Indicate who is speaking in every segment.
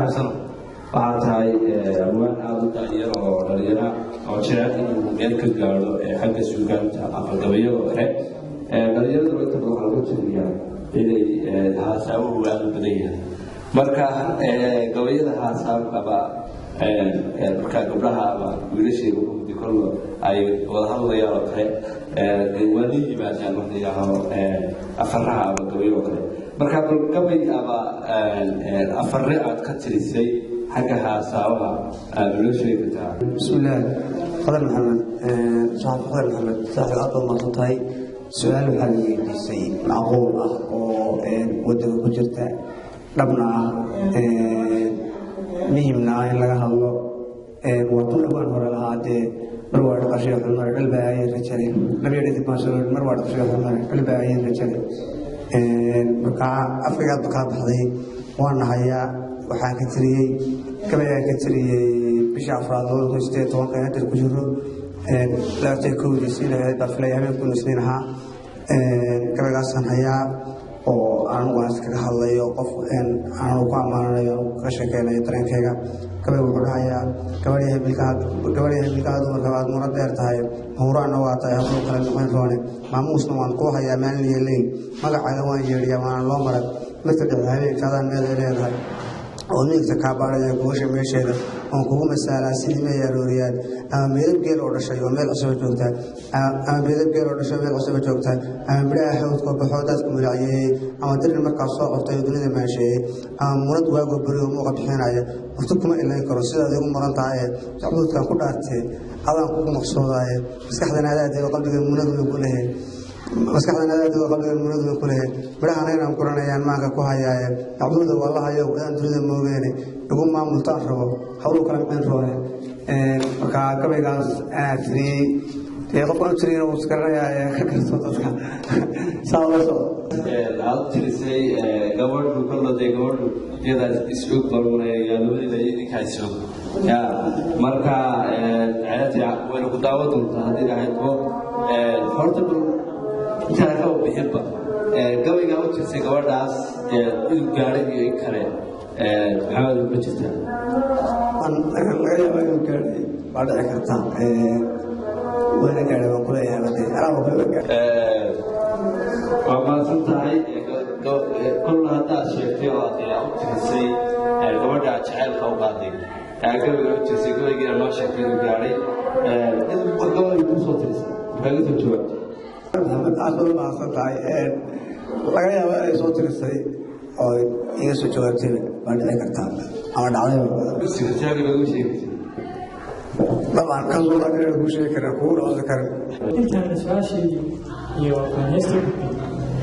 Speaker 1: حسن waxay waan aad u taageero dhalinyarada oo jecel inuu meel ka gaaro xagga suugaanta ama gabayo hore dhalinyarada inta badan waxa lagu tiriyaa inay haasaabo aad u badan yahay marka gabayada haasaababa marka gabdhaha ama wiilasheedu dikolo ay wada hadlayaan oo kale wadi yimaadaan markay afaraha ama gabayo kale marka gabay ama afarre aad ka tirisay حاجة سواها بلوشي بتاع
Speaker 2: بسم الله فضل محمد صاحب فضل محمد صاحب أطول مصطاي سؤال حالي بسي معقول أو وده كجرته ربنا مهمنا إن لقى الله وطول بان هرا هذا مرواد قشير المر الباعي رجالي نبي يريد ما شاء الله مرواد قشير المر الباعي رجالي بقى أفريقيا بقى بحذي وأنا هيا waxaan ka tiriyay kabayaan ka tiriyay bisha afraad oo hoosteed tobanka hadda ku jiro laatay koodiisii lahayd aflay habeenkii isniinaha kabayaasan hayaa oo aan waas kaga hadlayo qof aan ku amaanayo ka shaqeynayo tareenkayga kabay wuxuu dhahayaa gabadhii bilkaad markaad mura dheer tahay hawraana waa tahay hablo kale noqon roone maamuusna waan ku hayaa maalin iyo leyn magacaaga waan yeedhiyaa waan loo maray marka dhacay habeenkaadaan meel leedahay oo ninka ka baaraya goosha meesheeda oo kugu masaala sidii ma yarooriyad ama midab geel oo dhashay oo meel cusub joogta ama midab geel oo dhashay meel cusub joogta ama biraha hawd ko baxo dadku mulaayay ama dirin markaa soo qortay dunida maashay ama murad waago bariyo muuqa bixinaya waqti kuma ilaa karo sida ugu maran tahay sababta ku dhaartay adan ku maqsooday maskaxdana aad qalbiga munadu ku leeyahay maskaxdana aad qalbiga munadu ku leeyahay biraha inaan qoranayaan maanka ku hayaay abdulla wallahi oo aan dunida moogeene ugu maamultaan rabo hawlo kala mid roone marka kabaygaas aad tiriyay qofkan tiriyay oo iskarayaa ka karto dadka saawaso
Speaker 1: aad tirisay gabadhu kolada gabadhu iyada isku barmanaya labadii idinka isoo marka caadi wayna ku daawato hadii ay tahay horta inta oo bixinba gabayga u tirsay gabadhaas inuu gaaray iyo kale maxamed ku jirta
Speaker 2: aan laga yaabo inuu gaaray baad kartaa wayna gaaray waan kula yaabay araabo
Speaker 1: waa maasan tahay kullu hadda sheegtay oo aad u tirsay gabadha jacaylka u qaaday gabayga u tirsay gabayga loo sheegay inuu gaaray gabayga ku soo tirsay kaga soo jawaabtay
Speaker 2: محمد أصل ما استطاع laga yaabo ay soo tirisay oo iga soo jawaabtay baan dhici kartaa ama dhacday
Speaker 1: sirtaag lagu sheegay
Speaker 2: طبعا كان لو غير lagu sheegi karaa kuwa oo zakar
Speaker 3: inta su'aashii iyo kanaysto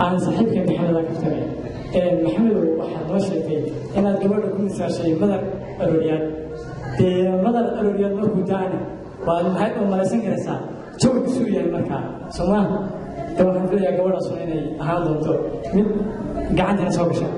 Speaker 3: aan saaxiibka maxamed ka tagay maxamed waxa loo sheegay inaad gabadha ku misaashay madar arooriyad madar arooriyad markuu taana waa maxay u malaysan karaysaa jawab suuyan marka Soomaa waxaan filayaa gabadhaas inay ahaan doonto mid gacanta soo gashay